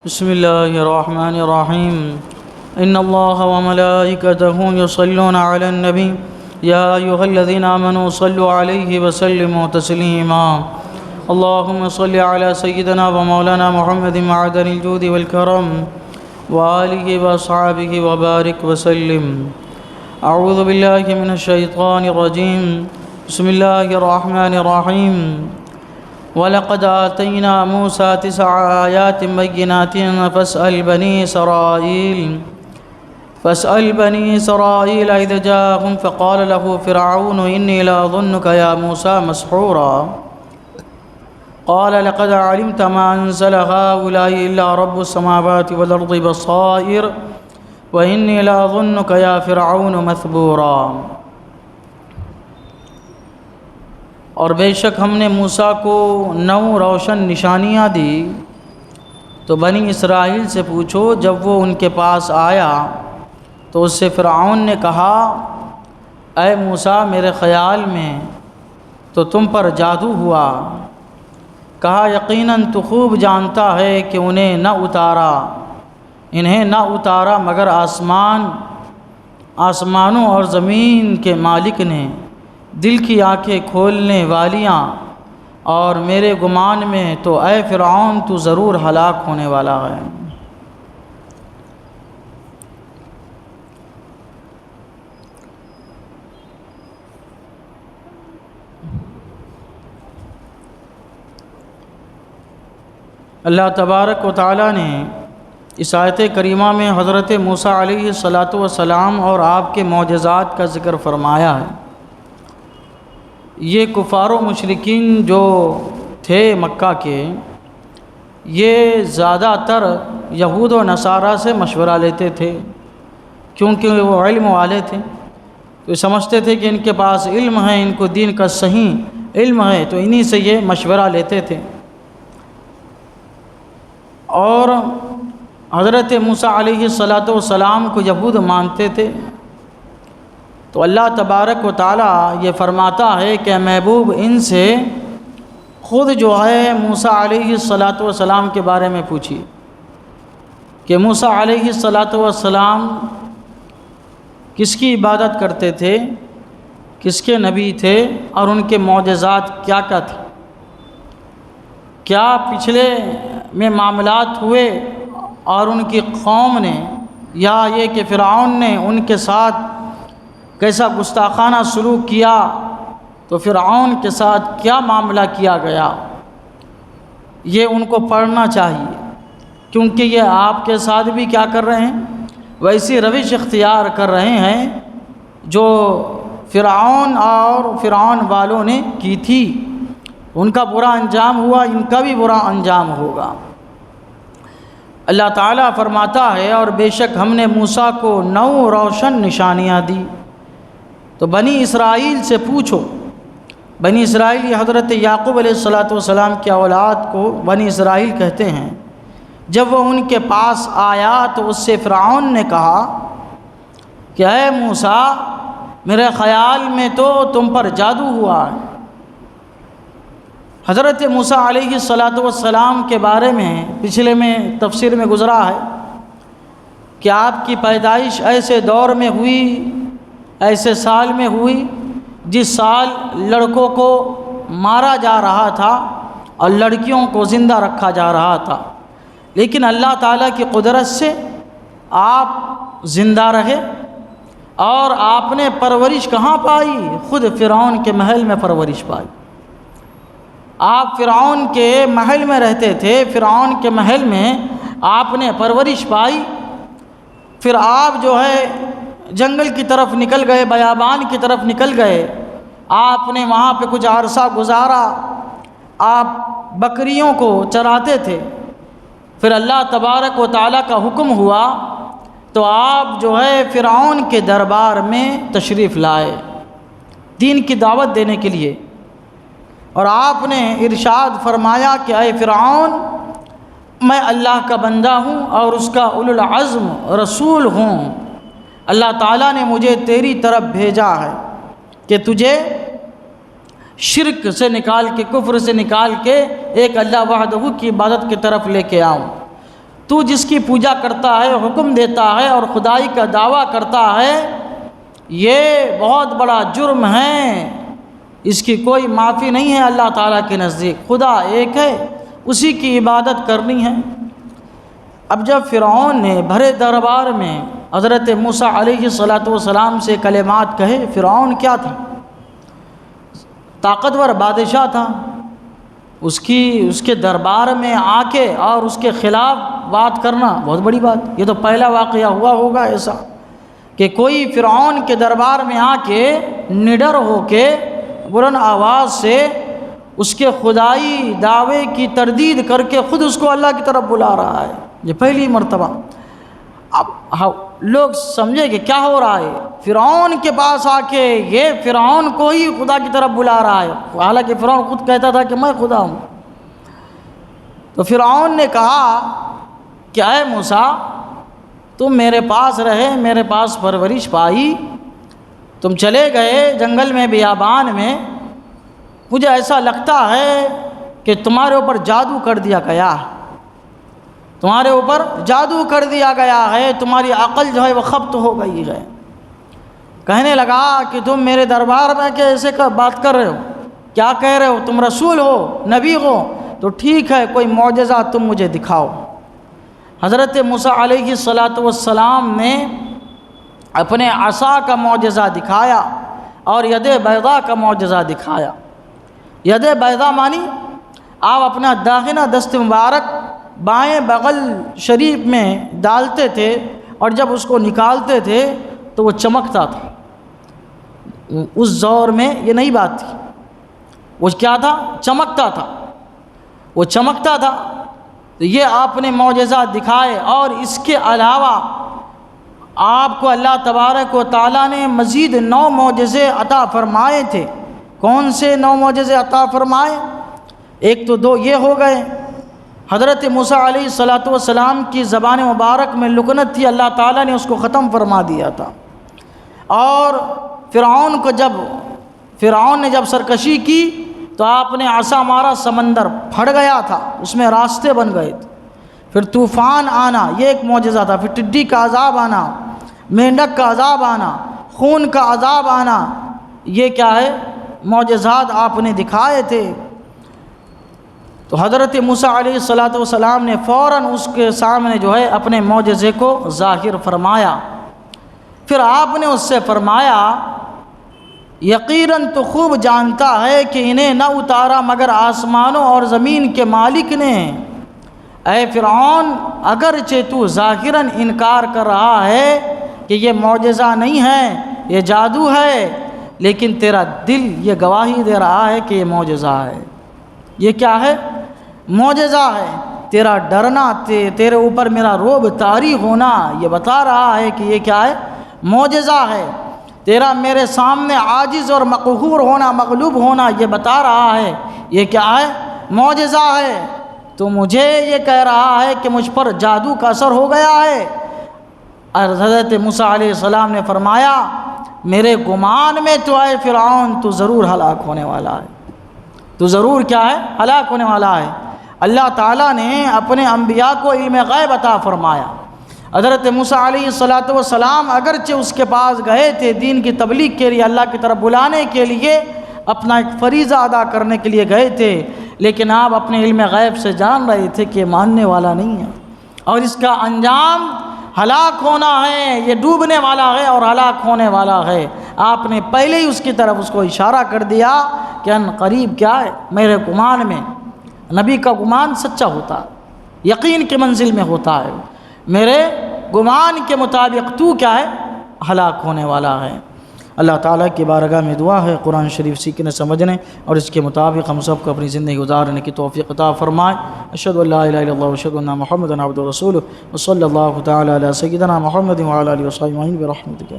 بسم الله الرحمن الرحيم إن الله وملائكته يصلون على النبي يا أيها الذين آمنوا صلوا عليه وسلموا تسليما اللهم صل على سيدنا ومولانا محمد معدن الجود والكرم وآله وأصحابه وبارك وسلم. أعوذ بالله من الشيطان الرجيم. بسم الله الرحمن الرحيم. وَلَقَدْ آتَيْنَا مُوسَى 9 آيَاتٍ بَيِّنَاتٍ فاسأل بني إسرائيل إذ جاءهم فقال له فرعون إني لأظنك يا موسى مسحورا قال لقد علمت ما أنزل هؤلاء إلا رب السماوات والأرض بصائر وإني لأظنك يا فرعون مثبورا. اور بے شک ہم نے موسیٰ کو 9 روشن نشانیاں دی تو بنی اسرائیل سے پوچھو. جب وہ ان کے پاس آیا تو اس سے فرعون نے کہا اے موسیٰ میرے خیال میں تو تم پر جادو ہوا. کہا یقیناً تو خوب جانتا ہے کہ انہیں نہ اتارا مگر آسمانوں اور زمین کے مالک نے، دل کی آنکھیں کھولنے والیاں، اور میرے گمان میں تو اے فرعون تو ضرور ہلاک ہونے والا ہے. اللہ تبارک و تعالیٰ نے اس آیت کریمہ میں حضرت موسیٰ علیہ الصلاۃ والسلام اور آپ کے معجزات کا ذکر فرمایا ہے. یہ کفار و مشرکین جو تھے مکہ کے، یہ زیادہ تر یہود و نصارہ سے مشورہ لیتے تھے کیونکہ وہ علم والے تھے. تو سمجھتے تھے کہ ان کے پاس علم ہے، ان کو دین کا صحیح علم ہے، تو انہی سے یہ مشورہ لیتے تھے. اور حضرت موسیٰ علیہ الصلاۃ والسلام کو یہود مانتے تھے. تو اللہ تبارک و تعالیٰ یہ فرماتا ہے کہ محبوب ان سے خود جو ہے موسیٰ علیہ الصلاۃ والسلام کے بارے میں پوچھیے کہ موسیٰ علیہ الصلاۃ والسلام کس کی عبادت کرتے تھے، کس کے نبی تھے، اور ان کے معجزات کیا کیا تھے. کیا پچھلے میں معاملات ہوئے اور ان کی قوم نے، یا یہ کہ فرعون نے ان کے ساتھ کیسا گستاخانہ سلوک کیا، تو فرعون کے ساتھ کیا معاملہ کیا گیا، یہ ان کو پڑھنا چاہیے. کیونکہ یہ آپ کے ساتھ بھی کیا کر رہے ہیں، ویسی روش اختیار کر رہے ہیں جو فرعون اور فرعون والوں نے کی تھی. ان کا برا انجام ہوا، ان کا بھی برا انجام ہوگا. اللہ تعالیٰ فرماتا ہے اور بے شک ہم نے موسیٰ کو 9 روشن نشانیاں دی. تو بنی اسرائیل سے پوچھو. بنی اسرائیل یہ حضرت یعقوب علیہ الصلاۃ والسلام کی اولاد کو بنی اسرائیل کہتے ہیں. جب وہ ان کے پاس آیا تو اس سے فرعون نے کہا کہ اے موسیٰ میرے خیال میں تو تم پر جادو ہوا ہے. حضرت موسیٰ علیہ الصلاۃ والسلام کے بارے میں پچھلے میں تفسیر میں گزرا ہے کہ آپ کی پیدائش ایسے دور میں ہوئی، ایسے سال میں ہوئی جس سال لڑکوں کو مارا جا رہا تھا اور لڑکیوں کو زندہ رکھا جا رہا تھا. لیکن اللہ تعالیٰ کی قدرت سے آپ زندہ رہے. اور آپ نے پرورش کہاں پائی؟ خود فرعون کے محل میں پرورش پائی. آپ فرعون کے محل میں رہتے تھے، فرعون کے محل میں آپ نے پرورش پائی. پھر آپ جو ہے جنگل کی طرف نکل گئے، بیابان کی طرف نکل گئے. آپ نے وہاں پہ کچھ عرصہ گزارا، آپ بکریوں کو چراتے تھے. پھر اللہ تبارک و تعالیٰ کا حکم ہوا تو آپ جو ہے فرعون کے دربار میں تشریف لائے دین کی دعوت دینے کے لیے. اور آپ نے ارشاد فرمایا کہ اے فرعون میں اللہ کا بندہ ہوں اور اس کا اولو العزم رسول ہوں. اللہ تعالیٰ نے مجھے تیری طرف بھیجا ہے کہ تجھے شرک سے نکال کے، کفر سے نکال کے ایک اللہ وحدہ کی عبادت کی طرف لے کے آؤں. تو جس کی پوجا کرتا ہے، حکم دیتا ہے اور خدائی کا دعویٰ کرتا ہے، یہ بہت بڑا جرم ہے، اس کی کوئی معافی نہیں ہے اللہ تعالیٰ کے نزدیک۔ خدا ایک ہے، اسی کی عبادت کرنی ہے۔ اب جب فرعون نے بھرے دربار میں حضرت موسیٰ علیہ السلام سے کلمات کہے، فرعون کیا تھا؟ طاقتور بادشاہ تھا، اس کے دربار میں آ کے اور اس کے خلاف بات کرنا بہت بڑی بات۔ یہ تو پہلا واقعہ ہوا ہوگا ایسا کہ کوئی فرعون کے دربار میں آ کے نڈر ہو کے بلند آواز سے اس کے خدائی دعوے کی تردید کر کے خود اس کو اللہ کی طرف بلا رہا ہے۔ یہ پہلی مرتبہ۔ اب لوگ سمجھے کہ کیا ہو رہا ہے، فرعون کے پاس آ کے یہ فرعون کو ہی خدا کی طرف بلا رہا ہے، حالانکہ فرعون خود کہتا تھا کہ میں خدا ہوں۔ تو فرعون نے کہا کہ اے موسیٰ، تم میرے پاس رہے، میرے پاس پرورش پائی، تم چلے گئے جنگل میں بیابان میں، مجھے ایسا لگتا ہے کہ تمہارے اوپر جادو کر دیا گیا ہے، تمہارے اوپر جادو کر دیا گیا ہے، تمہاری عقل جو ہے وہ خبط ہو گئی ہے۔ کہنے لگا کہ تم میرے دربار میں کیسے بات کر رہے ہو، کیا کہہ رہے ہو، تم رسول ہو، نبی ہو، تو ٹھیک ہے کوئی معجزہ تم مجھے دکھاؤ۔ حضرت موسیٰ علیہ السلام نے اپنے عصا کا معجزہ دکھایا اور ید بیضاء کا معجزہ دکھایا۔ ید بیضاء مانی آپ اپنا داہنا دست مبارک بائیں بغل شریف میں ڈالتے تھے اور جب اس کو نکالتے تھے تو وہ چمکتا تھا۔ اس دور میں یہ نئی بات تھی، وہ کیا تھا؟ چمکتا تھا، وہ چمکتا تھا۔ تو یہ آپ نے معجزہ دکھائے، اور اس کے علاوہ آپ کو اللہ تبارک و تعالیٰ نے مزید 9 معجزے عطا فرمائے تھے۔ کون سے 9 معجزے عطا فرمائے؟ ایک تو 2 یہ ہو گئے، حضرت موسیٰ علیہ السلام کی زبان مبارک میں لکنت تھی، اللہ تعالیٰ نے اس کو ختم فرما دیا تھا۔ اور فرعون نے جب سرکشی کی تو آپ نے عصا مارا، سمندر پھٹ گیا تھا، اس میں راستے بن گئے تھے۔ پھر طوفان آنا، یہ ایک معجزہ تھا۔ پھر ٹڈی کا عذاب آنا، مینڈک کا عذاب آنا، خون کا عذاب آنا، یہ کیا ہے؟ معجزات آپ نے دکھائے تھے۔ تو حضرت موسیٰ علیہ السلام نے فوراً اس کے سامنے جو ہے اپنے معجزے کو ظاہر فرمایا۔ پھر آپ نے اس سے فرمایا، یقیناً تو خوب جانتا ہے کہ انہیں نہ اتارا مگر آسمانوں اور زمین کے مالک نے۔ اے فرعون، اگرچہ تو ظاہراً انکار کر رہا ہے کہ یہ معجزہ نہیں ہے، یہ جادو ہے، لیکن تیرا دل یہ گواہی دے رہا ہے کہ یہ معجزہ ہے۔ یہ کیا ہے؟ معجزہ ہے۔ تیرا ڈرنا، تیرے اوپر میرا رعب طاری ہونا، یہ بتا رہا ہے کہ یہ کیا ہے؟ معجزہ ہے۔ تیرا میرے سامنے عاجز اور مقہور ہونا، مغلوب ہونا، یہ بتا رہا ہے یہ کیا ہے؟ معجزہ ہے۔ تو مجھے یہ کہہ رہا ہے کہ مجھ پر جادو کا اثر ہو گیا ہے۔ اور حضرت موسیٰ علیہ السلام نے فرمایا، میرے گمان میں تو اے فرعون تو ضرور ہلاک ہونے والا ہے، تو ضرور کیا ہے؟ ہلاک ہونے والا ہے۔ اللہ تعالیٰ نے اپنے انبیاء کو علم غیب عطا فرمایا۔ حضرت موسیٰ علیہ السلام اگرچہ اس کے پاس گئے تھے دین کی تبلیغ کے لیے، اللہ کی طرف بلانے کے لیے، اپنا ایک فریضہ ادا کرنے کے لیے گئے تھے، لیکن آپ اپنے علم غیب سے جان رہے تھے کہ یہ ماننے والا نہیں ہے اور اس کا انجام ہلاک ہونا ہے، یہ ڈوبنے والا ہے اور ہلاک ہونے والا ہے۔ آپ نے پہلے ہی اس کی طرف اس کو اشارہ کر دیا کہ ان قریب کیا ہے؟ میرے گمان میں، نبی کا گمان سچا ہوتا ہے، یقین کی منزل میں ہوتا ہے، میرے گمان کے مطابق تو کیا ہے؟ ہلاک ہونے والا ہے۔ اللہ تعالیٰ کی بارگاہ میں دعا ہے قرآن شریف سیکھنے سمجھنے اور اس کے مطابق ہم سب کو اپنی زندگی گزارنے کی توفیق عطا فرمائے۔ اشہد ان لا الہ الا اللہ واشہد ان محمدا عبدہ ورسولہ وصلی اللہ تعالی علی سیدنا محمد وعلی آلہ وصحبہ اجمعین برحمتک۔